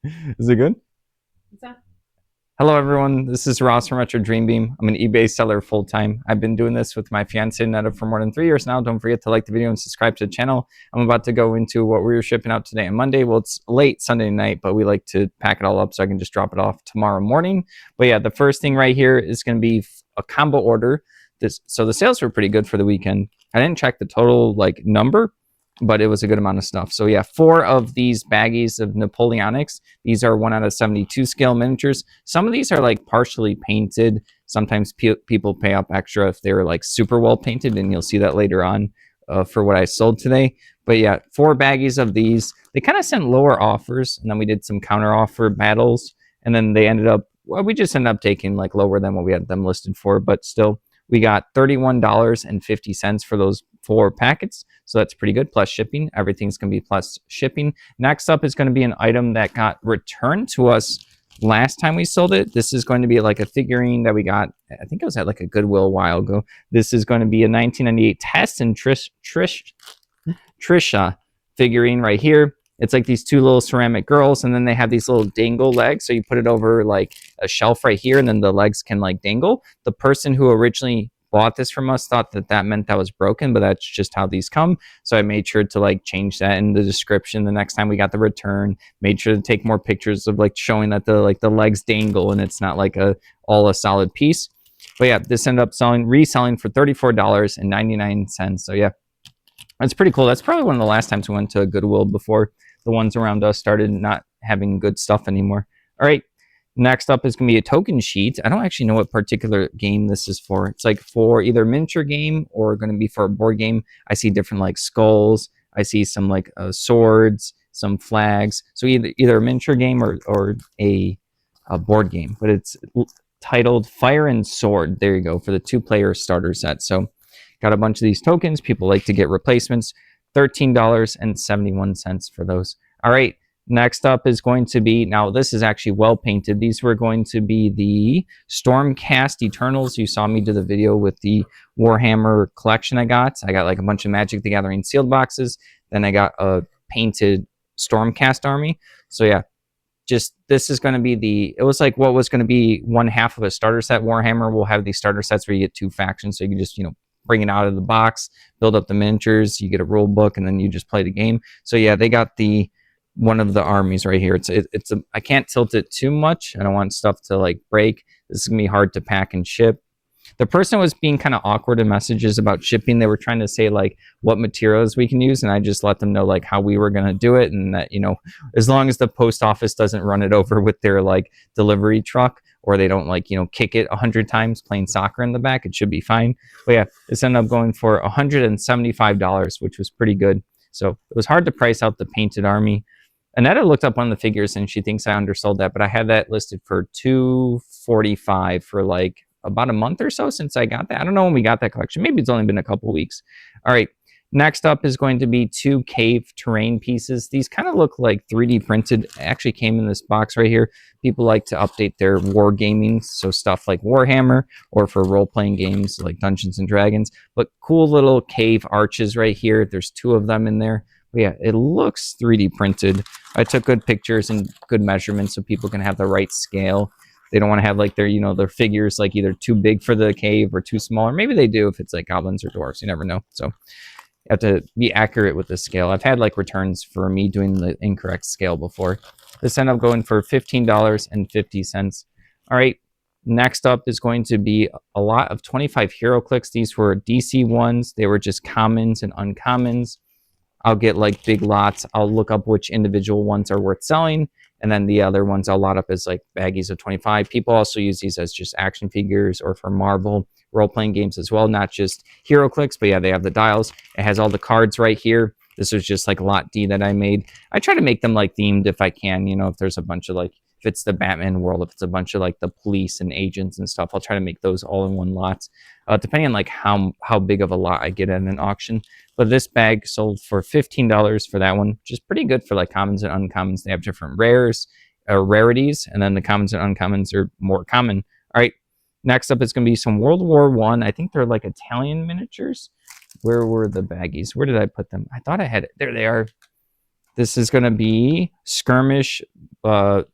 Is it good? What's that? Hello, everyone. This is Ross from Retro Dream Beam. I'm an eBay seller full time. I've been doing this with my fiance Netta for more than 3 years now. Don't forget to like the video and subscribe to the channel. I'm about to go into what we were shipping out today on Monday. Well, it's late Sunday night, but we like to pack it all up so I can just drop it off tomorrow morning. But yeah, the first thing right here is going to be a combo order. So the sales were pretty good for the weekend. I didn't check the total number, but it was a good amount of stuff. So yeah, 4 of these baggies of Napoleonics. These are 1 out of 72 scale miniatures. Some of these are like partially painted. Sometimes people pay up extra if they're like super well painted, and you'll see that later on for what I sold today. But yeah, 4 baggies of these. They kind of sent lower offers, and then we did some counter offer battles, and then they ended up, well, we just ended up taking like lower than what we had them listed for, but still we got $31.50 for those 4 packets. So that's pretty good, plus shipping. Everything's going to be plus shipping. Next up is going to be an item that got returned to us last time we sold it. This is going to be like a figurine that we got, I think it was at like a Goodwill a while ago. This is going to be a 1998 Tess and Trisha figurine right here. It's like these 2 little ceramic girls, and then they have these little dangle legs. So you put it over like a shelf right here, and then the legs can like dangle. The person who originally bought this from us thought that that meant that was broken, but that's just how these come. So I made sure to like change that in the description the next time we got the return. Made sure to take more pictures of like showing that the legs dangle and it's not like a solid piece. But yeah, this ended up reselling for $34.99. So yeah, that's pretty cool. That's probably one of the last times we went to a Goodwill before the ones around us started not having good stuff anymore. All right. Next up is going to be a token sheet. I don't actually know what particular game this is for. It's like for either miniature game or going to be for a board game. I see different like skulls. I see some like swords, some flags. So either a miniature game or a board game. But it's titled Fire and Sword. There you go, for the 2-player starter set. So got a bunch of these tokens. People like to get replacements. $13.71 for those. All right. Next up is going to be, now this is actually well painted. These were going to be the Stormcast Eternals. You saw me do the video with the Warhammer collection I got. I got like a bunch of Magic the Gathering sealed boxes. Then I got a painted Stormcast army. So yeah, just this is going to be it was like what was going to be 1/2 of a starter set. Warhammer will have these starter sets where you get 2 factions. So you can just, bring it out of the box, build up the miniatures, you get a rule book, and then you just play the game. So yeah, they got one of the armies right here. I can't tilt it too much. I don't want stuff to like break. This is gonna be hard to pack and ship. The person was being kind of awkward in messages about shipping. They were trying to say like what materials we can use, and I just let them know like how we were gonna do it, and that as long as the post office doesn't run it over with their like delivery truck, or they don't like kick it 100 times playing soccer in the back, it should be fine. But yeah, this ended up going for $175, which was pretty good. So it was hard to price out the painted army. Annetta looked up one of the figures and she thinks I undersold that, but I had that listed for $245 for like about a month or so since I got that. I don't know when we got that collection. Maybe it's only been a couple weeks. All right. Next up is going to be 2 cave terrain pieces. These kind of look like 3D printed. It actually came in this box right here. People like to update their war gaming, so stuff like Warhammer, or for role-playing games like Dungeons and Dragons. But cool little cave arches right here. There's 2 of them in there. But yeah, it looks 3D printed. I took good pictures and good measurements so people can have the right scale. They don't want to have like their figures like either too big for the cave or too small, or maybe they do if it's like goblins or dwarves. You never know. So you have to be accurate with the scale. I've had like returns for me doing the incorrect scale before. This ended up going for $15.50. All right. Next up is going to be a lot of 25 hero clicks. These were DC ones. They were just commons and uncommons. I'll get like big lots. I'll look up which individual ones are worth selling, and then the other ones I'll lot up as like baggies of 25. People also use these as just action figures or for Marvel role-playing games as well, not just hero clicks. But yeah, they have the dials. It has all the cards right here. This was just like lot D that I made. I try to make them like themed if I can, if there's a bunch of like, if it's the Batman world, if it's a bunch of like the police and agents and stuff, I'll try to make those all in one lot, depending on like how big of a lot I get at an auction. But this bag sold for $15 for that one, which is pretty good for like commons and uncommons. They have different rarities, and then the commons and uncommons are more common. All right, next up is going to be some World War I. I think they're like Italian miniatures. Where were the baggies? Where did I put them? I thought I had it. There they are. This is going to be skirmish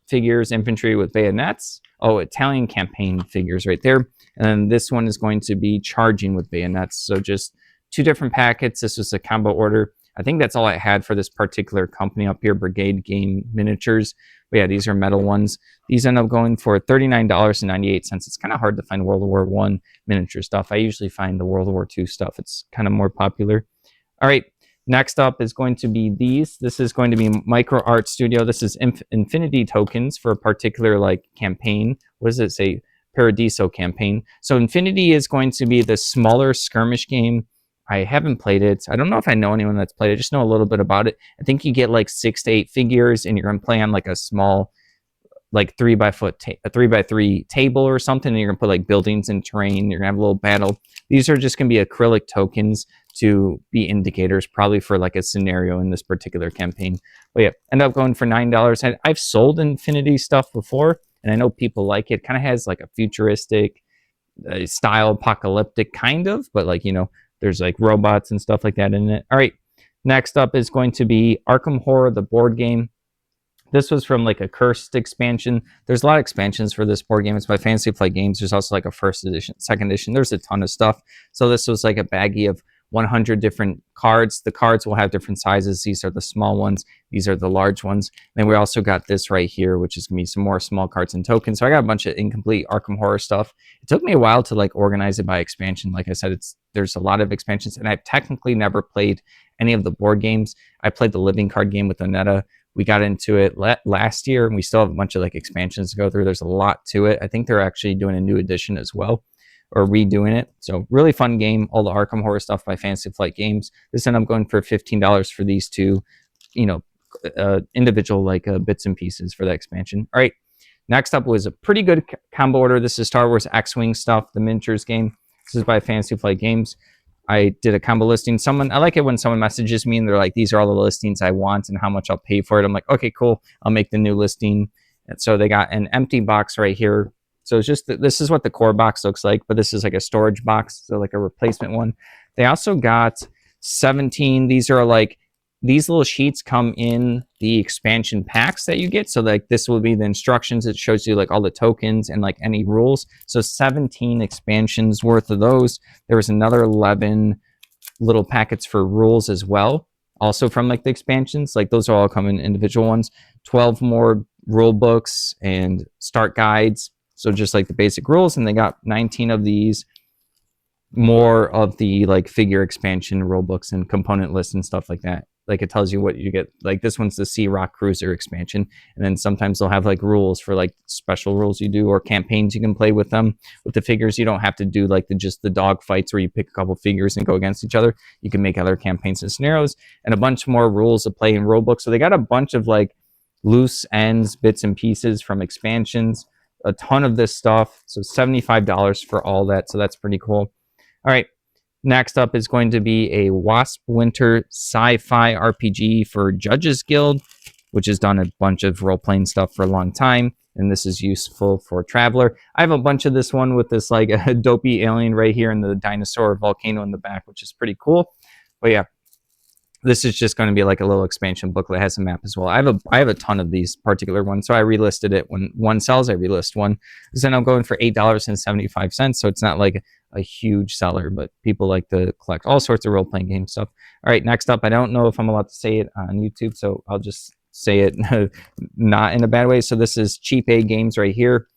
figures, infantry with bayonets. Oh, Italian campaign figures right there. And then this one is going to be charging with bayonets. So just 2 different packets. This was a combo order. I think that's all I had for this particular company up here, Brigade Game Miniatures. But yeah, these are metal ones. These end up going for $39.98. It's kind of hard to find World War I miniature stuff. I usually find the World War II stuff. It's kind of more popular. All right, next up is going to be these. This is going to be Micro Art Studio. This is infinity tokens for a particular like campaign. What does it say? Paradiso campaign. So Infinity is going to be the smaller skirmish game. I haven't played it. I don't know if I know anyone that's played it. I just know a little bit about it. I think you get like 6 to 8 figures, and you're going to play on like a small, like 3x3 table or something, and you're going to put like buildings and terrain. You're going to have a little battle. These are just going to be acrylic tokens to be indicators, probably for like a scenario in this particular campaign. But yeah, end up going for $9. I've sold Infinity stuff before, and I know people like it. Kind of has like a futuristic style, apocalyptic kind of, but like, you know, there's like robots and stuff like that in it. All right, next up is going to be Arkham Horror, the board game. This was from like a cursed expansion. There's a lot of expansions for this board game. It's by Fantasy Flight Games. There's also like a first edition, second edition. There's a ton of stuff. So this was like a baggie of 100 different cards. The cards will have different sizes. These are the small ones. These are the large ones. And then we also got this right here, which is going to be some more small cards and tokens. So I got a bunch of incomplete Arkham Horror stuff. It took me a while to like organize it by expansion. Like I said, there's a lot of expansions, and I've technically never played any of the board games. I played the living card game with Onetta. We got into it last year, and we still have a bunch of like expansions to go through. There's a lot to it. I think they're actually doing a new edition as well, or redoing it. So really fun game. All the Arkham Horror stuff by Fantasy Flight Games. This ended up going for $15 for these 2, you know, individual like bits and pieces for that expansion. All right, next up was a pretty good combo order. This is Star Wars X-Wing stuff, the miniatures game. This is by Fantasy Flight Games. I did a combo listing. I like it when someone messages me and they're like, these are all the listings I want and how much I'll pay for it. I'm like, okay, cool. I'll make the new listing. And so they got an empty box right here. So it's just, this is what the core box looks like, but this is like a storage box. So like a replacement one. They also got 17. These are like, these little sheets come in the expansion packs that you get. So like this will be the instructions. It shows you like all the tokens and like any rules. So 17 expansions worth of those. There was another 11 little packets for rules as well. Also from like the expansions, like those are all come in individual ones. 12 more rule books and start guides. So just like the basic rules. And they got 19 of these. More of the like figure expansion rule books and component lists and stuff like that. Like it tells you what you get. Like this one's the Sea Rock Cruiser expansion, and then sometimes they'll have like rules for like special rules you do or campaigns you can play with them. With the figures, you don't have to do like just the dog fights where you pick a couple figures and go against each other. You can make other campaigns and scenarios, and a bunch more rules to play in rule books. So they got a bunch of like loose ends, bits and pieces from expansions. A ton of this stuff. So $75 for all that. So that's pretty cool. All right. Next up is going to be a Wasp Winter sci-fi RPG for Judges Guild, which has done a bunch of role-playing stuff for a long time, and this is useful for Traveler. I have a bunch of this one with this like a dopey alien right here and the dinosaur volcano in the back, which is pretty cool. But yeah, this is just going to be like a little expansion book that has a map as well. I have a ton of these particular ones, so I relisted it. When one sells, I relist one. Then I'm going for $8.75, so it's not like a huge seller, but people like to collect all sorts of role-playing game stuff. All right, next up, I don't know if I'm allowed to say it on YouTube, so I'll just say it not in a bad way. So this is Cheap A Games right here.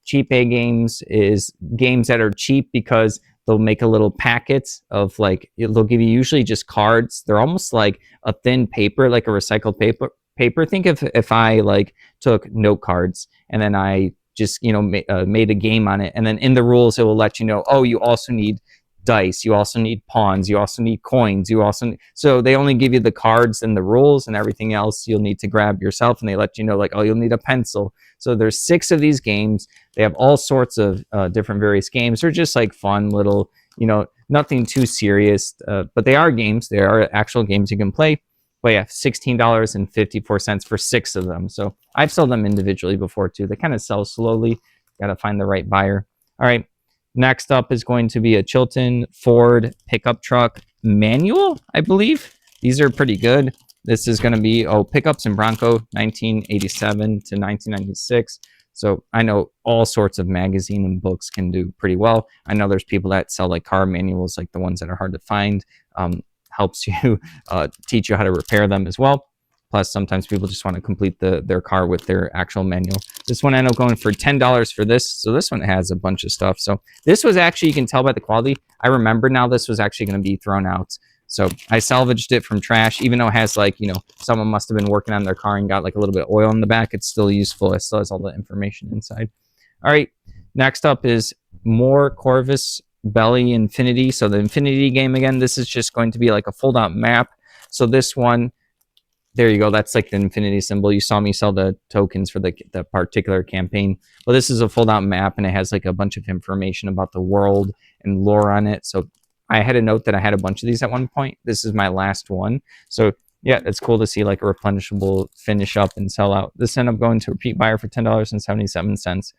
Cheap A Games is games that are cheap because they'll make a little packet of like, they'll give you usually just cards. They're almost like a thin paper, like a recycled paper. Think if I like took note cards and then I just, you know, made a game on it. And then in the rules, it will let you know, oh, you also need dice. You also need pawns. You also need coins. So they only give you the cards and the rules, and everything else you'll need to grab yourself. And they let you know like, oh, you'll need a pencil. So there's 6 of these games. They have all sorts of different various games. They're just like fun little, you know, nothing too serious, but they are games. They are actual games you can play. But yeah, $16.54 for 6 of them. So I've sold them individually before too. They kind of sell slowly. Got to find the right buyer. All right. Next up is going to be a Chilton Ford pickup truck manual, I believe. These are pretty good. This is going to be, Pickups in Bronco, 1987 to 1996. So I know all sorts of magazine and books can do pretty well. I know there's people that sell like car manuals, like the ones that are hard to find. Helps you teach you how to repair them as well. Plus, sometimes people just want to complete their car with their actual manual. This one I ended up going for $10 for this. So this one has a bunch of stuff. So this was actually, you can tell by the quality. I remember now this was actually going to be thrown out. So I salvaged it from trash, even though it has like, you know, someone must have been working on their car and got like a little bit of oil in the back. It's still useful. It still has all the information inside. All right. Next up is more Corvus Belli Infinity. So the Infinity game again, this is just going to be like a fold out map. So this one, there you go. That's like the infinity symbol. You saw me sell the tokens for the particular campaign. Well, this is a fold out map and it has like a bunch of information about the world and lore on it. So I had a note that I had a bunch of these at one point. This is my last one. So yeah, it's cool to see like a replenishable finish up and sell out. This ended up going to repeat buyer for $10.77.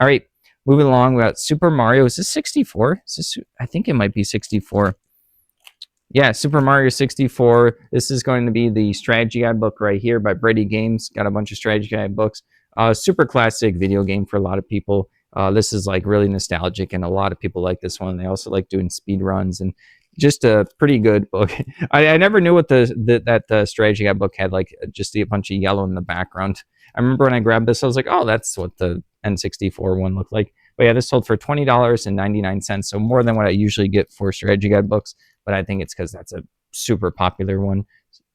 All right, moving along. We got Super Mario. Is this 64? Is this, I think it might be 64. Yeah, Super Mario 64. This is going to be the strategy guide book right here by Brady Games. Got a bunch of strategy guide books. Super classic video game for a lot of people. This is like really nostalgic, and a lot of people like this one. They also like doing speed runs, and just a pretty good book. I never knew what the strategy guide book had, like just a bunch of yellow in the background. I remember when I grabbed this, I was like, oh, that's what the N64 one looked like. But yeah, this sold for $20.99, so more than what I usually get for strategy guide books. But I think it's because that's a super popular one,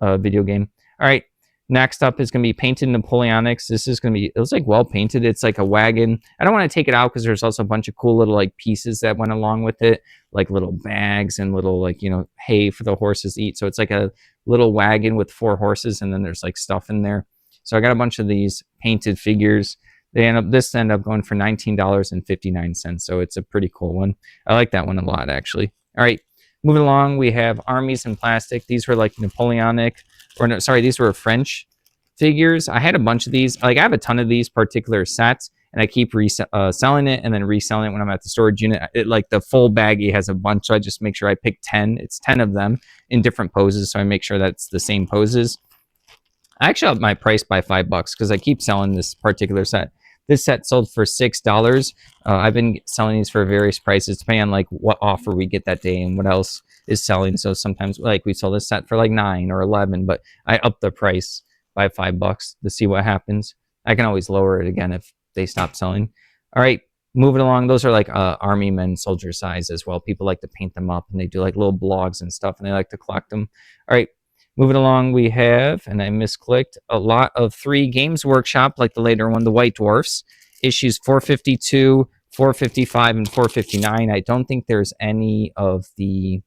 video game. All right, next up is going to be Painted Napoleonics. This is going to be, it was like well painted. It's like a wagon. I don't want to take it out because there's also a bunch of cool little like pieces that went along with it, like little bags and little like, you know, hay for the horses to eat. So it's like a little wagon with 4 horses, and then there's like stuff in there. So I got a bunch of these painted figures. This ended up going for $19.59. So it's a pretty cool one. I like that one a lot, actually. All right. Moving along, we have Armies in Plastic. These were like Napoleonic, or no, sorry, these were French figures. I had a bunch of these. Like I have a ton of these particular sets, and I keep selling it and then reselling it when I'm at the storage unit. Like the full baggie has a bunch, so I just make sure I pick 10. It's 10 of them in different poses, so I make sure that's the same poses. I actually upped my price by $5 because I keep selling this particular set. This set sold for $6. I've been selling these for various prices depending on like what offer we get that day and what else is selling. So sometimes like we sold this set for like $9 or $11, but I upped the price by $5 to see what happens. I can always lower it again if they stop selling. All right, moving along. Those are like army men soldier size as well. People like to paint them up, and they do like little blogs and stuff, and they like to collect them. All right. Moving along, we have, and I misclicked, a lot of 3 Games Workshop, like the later one, the White Dwarfs, issues 452, 455, and 459. I don't think there's any of the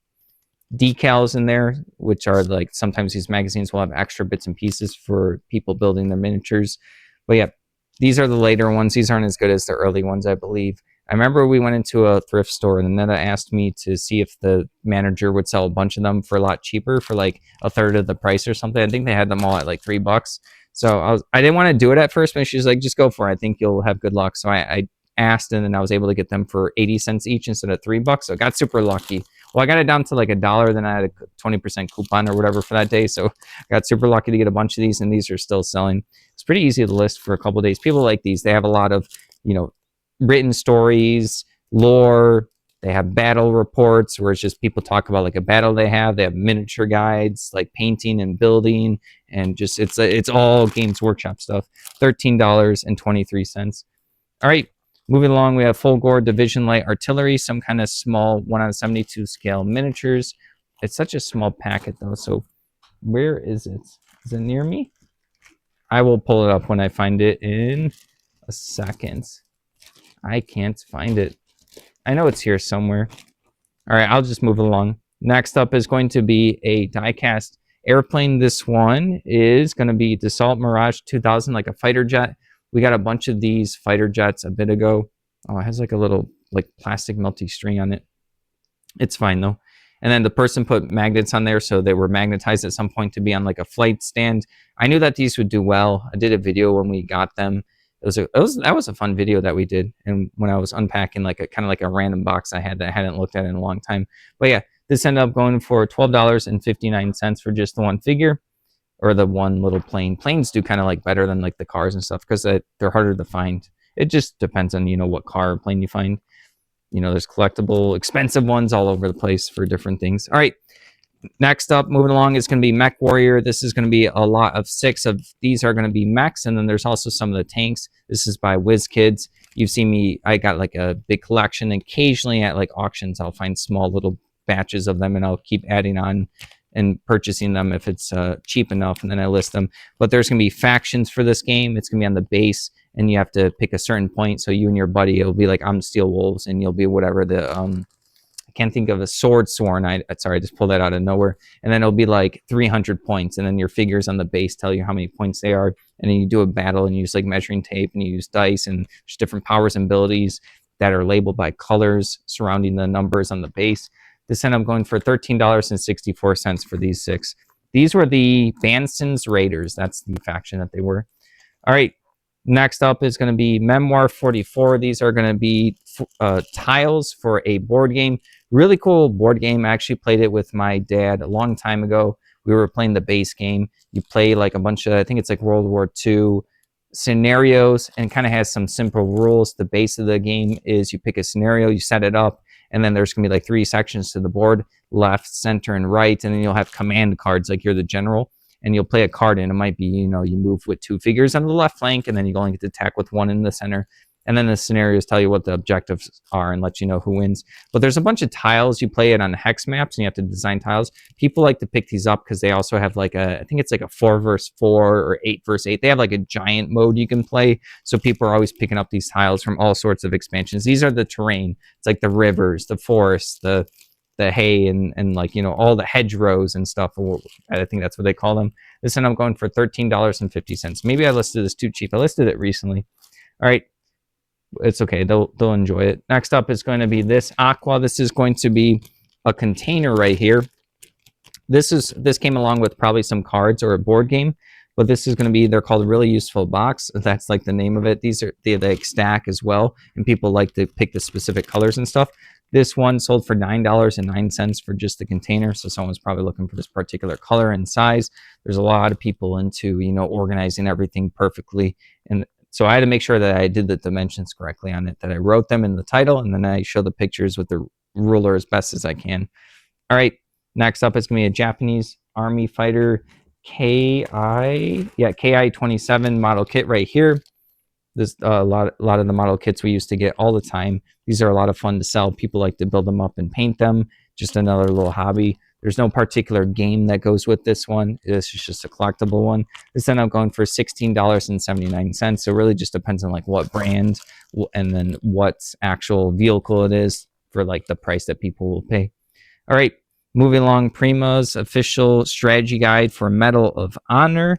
decals in there, which are like, sometimes these magazines will have extra bits and pieces for people building their miniatures. But yeah, these are the later ones. These aren't as good as the early ones, I believe. I remember we went into a thrift store, and Netta asked me to see if the manager would sell a bunch of them for a lot cheaper, for like a third of the price or something. I think they had them all at like $3. So I didn't want to do it at first, but she was like, just go for it. I think you'll have good luck. So I asked, and then I was able to get them for 80 cents each instead of $3. So I got super lucky. Well, I got it down to like $1. Then I had a 20% coupon or whatever for that day. So I got super lucky to get a bunch of these, and these are still selling. It's pretty easy to list for a couple of days. People like these. They have a lot of, you know, written stories, lore. They have battle reports where it's just people talk about like a battle they have. They have miniature guides, like painting and building, and just it's all Games Workshop stuff. $13.23. All right, moving along, we have Fulgore Division Light Artillery, some kind of small 1/72 scale miniatures. It's such a small packet though. So where is it? Is it near me? I will pull it up when I find it in a second. I can't find it. I know it's here somewhere. All right, I'll just move along. Next up is going to be a die-cast airplane. This one is going to be Dassault Mirage 2000, like a fighter jet. We got a bunch of these fighter jets a bit ago. Oh, it has like a little like plastic melty string on it. It's fine though. And then the person put magnets on there, so they were magnetized at some point to be on like a flight stand. I knew that these would do well. I did a video when we got them. That was a fun video that we did, and when I was unpacking like a kind of like a random box I had that I hadn't looked at in a long time. But yeah, this ended up going for $12.59 for just the one figure. or the one little plane. Planes do kind of like better than like the cars and stuff because they're harder to find. It just depends on, you know, what car or plane you find. You know, there's collectible, expensive ones all over the place for different things. All right. Next up, moving along, is going to be Mech Warrior. This is going to be a lot of 6 of these are going to be mechs, and then there's also some of the tanks. This is by WizKids. You've seen me, I got like a big collection. Occasionally at like auctions, I'll find small little batches of them, and I'll keep adding on and purchasing them if it's cheap enough, and then I list them. But there's going to be factions for this game. It's going to be on the base, and you have to pick a certain point. So you and your buddy, it'll be like, I'm Steel Wolves, and you'll be whatever the I can't think of a sword sworn. Sorry, I just pulled that out of nowhere. And then it'll be like 300 points, and then your figures on the base tell you how many points they are. And then you do a battle, and you use like measuring tape, and you use dice, and there's different powers and abilities that are labeled by colors surrounding the numbers on the base. This ended up going for $13.64 for these 6. These were the Banson's Raiders. That's the faction that they were. All right. Next up is going to be Memoir 44. These are going to be tiles for a board game. Really cool board game. I actually played it with my dad a long time ago. We were playing the base game. You play like a bunch of, I think it's like World War II scenarios, and kind of has some simple rules. The base of the game is you pick a scenario, you set it up, and then there's going to be like 3 sections to the board, left, center, and right. And then you'll have command cards like you're the general. And you'll play a card, and it might be, you know, you move with 2 figures on the left flank, and then you only get to attack with 1 in the center. And then the scenarios tell you what the objectives are and let you know who wins. But there's a bunch of tiles. You play it on hex maps, and you have to design tiles. People like to pick these up because they also have like I think it's like a 4 versus 4 or 8 versus 8. They have like a giant mode you can play. So people are always picking up these tiles from all sorts of expansions. These are the terrain. It's like the rivers, the forests, the hay, and like, you know, all the hedgerows and stuff. I think that's what they call them. This ended up going for $13.50. Maybe I listed this too cheap. I listed it recently. All right. It's okay. They'll enjoy it. Next up is going to be this Aqua. This is going to be a container right here. This came along with probably some cards or a board game, but this is going to be, they're called Really Useful Box. That's like the name of it. These are, they like stack as well, and people like to pick the specific colors and stuff. This one sold for $9.09 for just the container. So someone's probably looking for this particular color and size. There's a lot of people into, you know, organizing everything perfectly. And so I had to make sure that I did the dimensions correctly on it, that I wrote them in the title, and then I show the pictures with the ruler as best as I can. All right. Next up is going to be a Japanese Army Fighter KI-27 model kit right here. This a lot of the model kits we used to get all the time. These are a lot of fun to sell. People like to build them up and paint them. Just another little hobby. There's no particular game that goes with this one. This is just a collectible one. This ended up going for $16.79. So it really just depends on like what brand and then what actual vehicle it is for like the price that people will pay. All right, moving along. Prima's official strategy guide for Medal of Honor.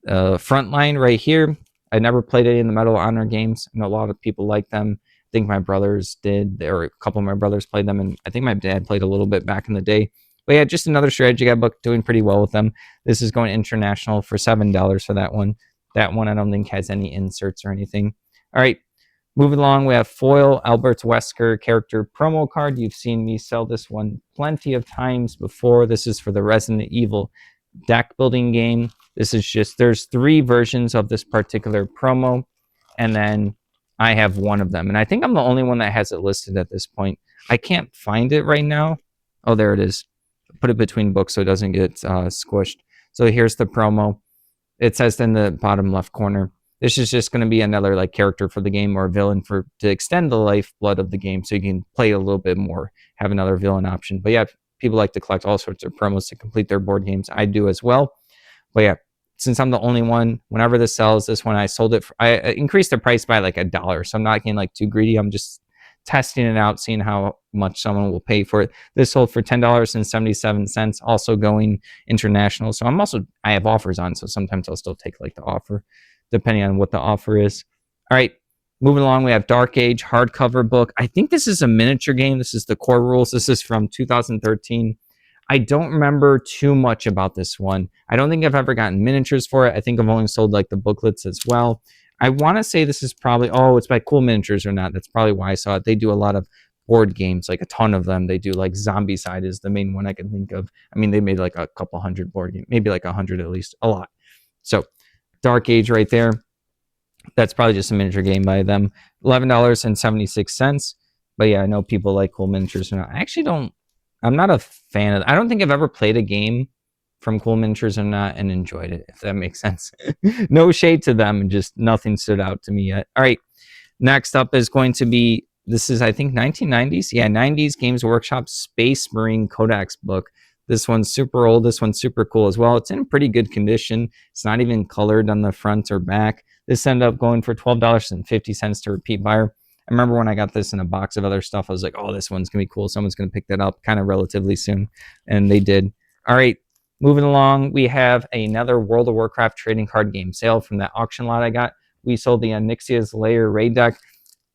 Frontline right here. I never played any of the Medal of Honor games. I know a lot of people like them. I think my brothers did, or a couple of my brothers played them, and I think my dad played a little bit back in the day. But yeah, just another strategy guide book, doing pretty well with them. This is going international for $7 for that one. That one I don't think has any inserts or anything. All right, moving along, we have Foil Albert Wesker character promo card. You've seen me sell this one plenty of times before. This is for the Resident Evil deck building game. This is just, there's 3 versions of this particular promo, and then I have one of them. And I think I'm the only one that has it listed at this point. I can't find it right now. Oh, there it is. Put it between books so it doesn't get squished. So here's the promo. It says in the bottom left corner, this is just going to be another like character for the game or a villain to extend the lifeblood of the game so you can play a little bit more, have another villain option. But yeah, people like to collect all sorts of promos to complete their board games. I do as well. But yeah, since I'm the only one, whenever this sells, this one I sold it for, I increased the price by like $1. So I'm not getting like too greedy. I'm just testing it out, seeing how much someone will pay for it. This sold for $10.77, also going international. So I have offers on, so sometimes I'll still take like the offer, depending on what the offer is. All right, moving along, we have Dark Age hardcover book. I think this is a miniature game. This is the core rules. This is from 2013. I don't remember too much about this one. I don't think I've ever gotten miniatures for it. I think I've only sold like the booklets as well. I want to say this is probably, oh, it's by Cool Miniatures or not. That's probably why I saw it. They do a lot of board games, like a ton of them. They do like Zombicide is the main one I can think of. I mean, they made like a couple hundred board games, maybe like 100 at least, a lot. So Dark Age right there. That's probably just a miniature game by them. $11.76. But yeah, I know people like Cool Miniatures. I actually don't. I'm not a fan of. I don't think I've ever played a game from Cool Miniatures or not and enjoyed it, if that makes sense. No shade to them, and just nothing stood out to me yet. All right, next up is going to be, this is I think 1990s. Yeah, 90s Games Workshop Space Marine Codex book. This one's super old. This one's super cool as well. It's in pretty good condition. It's not even colored on the front or back. This ended up going for $12.50 to repeat buyer. I remember when I got this in a box of other stuff, I was like, oh, this one's going to be cool. Someone's going to pick that up kind of relatively soon. And they did. All right, moving along, we have another World of Warcraft trading card game sale from that auction lot I got. We sold the Onyxia's Lair raid deck.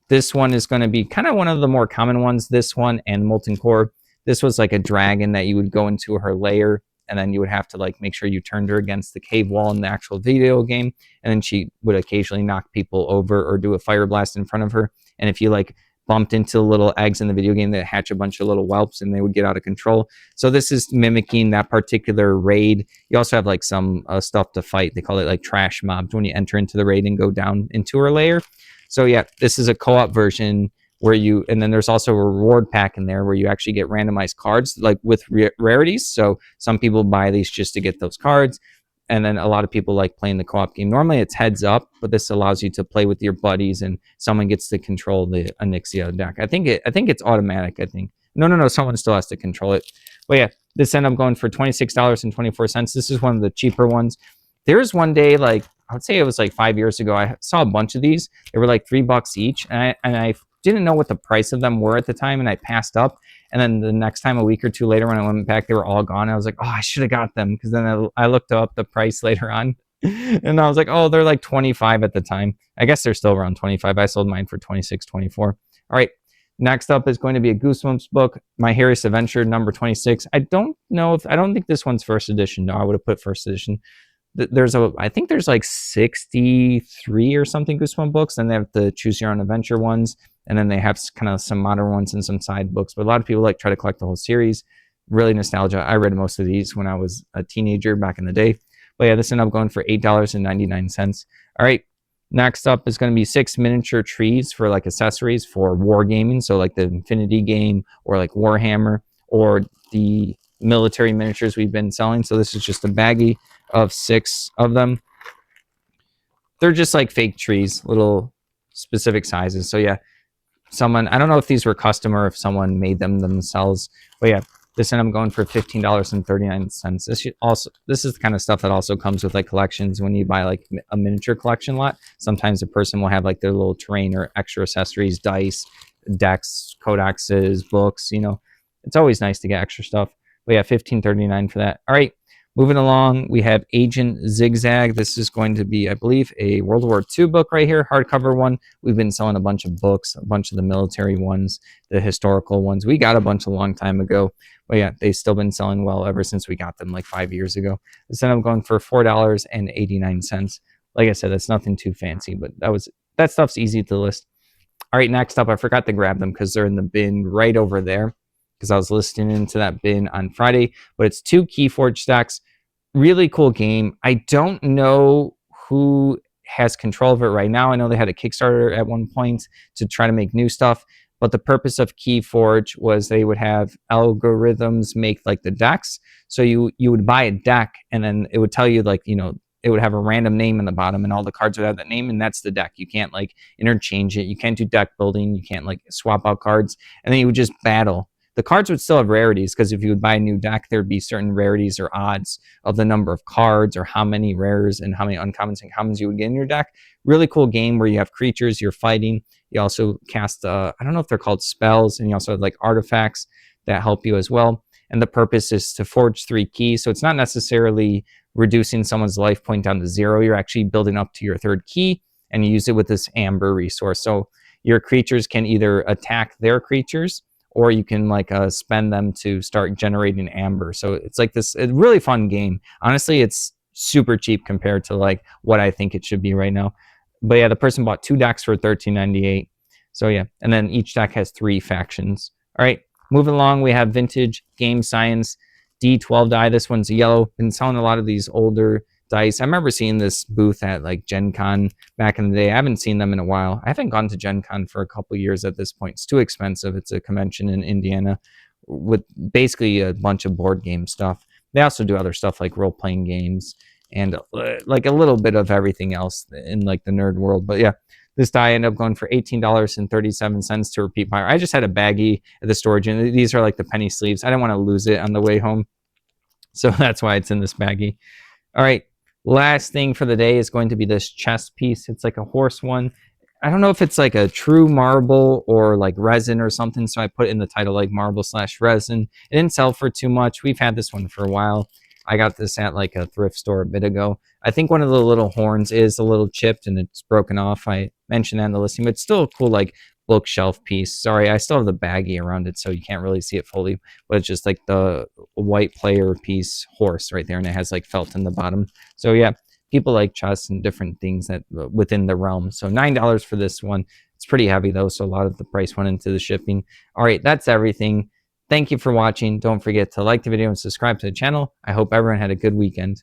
This one is going to be kind of one of the more common ones, this one and Molten Core. This was like a dragon that you would go into her lair, and then you would have to like make sure you turned her against the cave wall in the actual video game, and then she would occasionally knock people over or do a fire blast in front of her. And if you like bumped into little eggs in the video game, that hatch a bunch of little whelps and they would get out of control. So this is mimicking that particular raid. You also have like some stuff to fight. They call it like trash mobs when you enter into the raid and go down into her lair. So yeah, this is a co-op version where you, and then there's also a reward pack in there where you actually get randomized cards like with rarities. So some people buy these just to get those cards. And then a lot of people like playing the co-op game. Normally it's heads up, but this allows you to play with your buddies and someone gets to control the Onyxia deck. I think it's automatic, I think. No, someone still has to control it. But yeah, this ended up going for $26.24. This is one of the cheaper ones. There's one day, like, I would say it was like 5 years ago, I saw a bunch of these. They were like $3 each. And I didn't know what the price of them were at the time, and I passed up. And then the next time, a week or two later, when I went back, they were all gone. I was like, oh, I should have got them, because then I looked up the price later on, and I was like, oh, they're like 25 at the time. I guess they're still around 25. I sold mine for 26, 24. All right, next up is going to be a Goosebumps book, My Hairiest Adventure, number 26. I don't think this one's first edition. No, I would have put first edition. I think there's like 63 or something Goosebumps books, and they have the Choose Your Own Adventure ones. And then they have kind of some modern ones and some side books. But a lot of people like try to collect the whole series. Really nostalgia. I read most of these when I was a teenager back in the day. But yeah, this ended up going for $8.99. All right. Next up is going to be 6 miniature trees for like accessories for wargaming. So like the Infinity game or like Warhammer or the military miniatures we've been selling. So this is just a baggie of 6 of them. They're just like fake trees, little specific sizes. So yeah. I don't know if these were custom or if someone made them themselves, but yeah, this ended up going for $15.39. This is the kind of stuff that also comes with like collections. When you buy like a miniature collection lot, sometimes a person will have like their little terrain or extra accessories, dice, decks, codexes, books. It's always nice to get extra stuff. But yeah, $15.39 for that. All right. Moving along, we have Agent Zigzag. This is going to be, I believe, a World War II book right here, hardcover one. We've been selling a bunch of books, a bunch of the military ones, the historical ones. We got a bunch a long time ago. But yeah, they've still been selling well ever since we got them like 5 years ago. This ended up going for $4.89. Like I said, that's nothing too fancy, but that stuff's easy to list. All right, next up, I forgot to grab them because they're in the bin right over there, because I was listening into that bin on Friday. But it's 2 Keyforge decks. Really cool game. I don't know who has control of it right now. I know they had a Kickstarter at one point to try to make new stuff, but the purpose of Keyforge was they would have algorithms make like the decks. So you would buy a deck, and then it would tell you like, it would have a random name in the bottom, and all the cards would have that name, and that's the deck. You can't like interchange it. You can't do deck building. You can't like swap out cards, and then you would just battle. The cards would still have rarities, because if you would buy a new deck, there'd be certain rarities or odds of the number of cards or how many rares and how many uncommons and commons you would get in your deck. Really cool game where you have creatures, you're fighting. You also cast, I don't know if they're called spells, and you also have like artifacts that help you as well. And the purpose is to forge 3 keys. So it's not necessarily reducing someone's life point down to 0. You're actually building up to your 3rd key, and you use it with this amber resource. So your creatures can either attack their creatures, or you can like spend them to start generating amber. So it's like this really fun game. Honestly, it's super cheap compared to like what I think it should be right now. But yeah, the person bought 2 decks for $13.98. So yeah, and then each deck has 3 factions. All right, moving along, we have Vintage Game Science D12 die. This one's yellow. Been selling a lot of these older dice. I remember seeing this booth at like Gen Con back in the day. I haven't seen them in a while. I haven't gone to Gen Con for a couple years at this point. It's too expensive. It's a convention in Indiana with basically a bunch of board game stuff. They also do other stuff like role-playing games and like a little bit of everything else in like the nerd world. But yeah, this die ended up going for $18.37 to repeat buyer. I just had a baggie at the storage, and these are like the penny sleeves. I didn't want to lose it on the way home, so that's why it's in this baggie. All right, last thing for the day is going to be this chest piece. It's like a horse one. I don't know if it's like a true marble or like resin or something, so I put in the title like marble/resin. It didn't sell for too much. We've had this one for a while. I got this at like a thrift store a bit ago. I think one of the little horns is a little chipped and it's broken off. I mentioned that in the listing, but it's still a cool like bookshelf piece. Sorry, I still have the baggie around it, so you can't really see it fully, but it's just like the white player piece horse right there, and it has like felt in the bottom. So yeah, people like chess and different things that within the realm. So $9 for this one. It's pretty heavy though, so a lot of the price went into the shipping. All right, that's everything. Thank you for watching. Don't forget to like the video and subscribe to the channel. I hope everyone had a good weekend.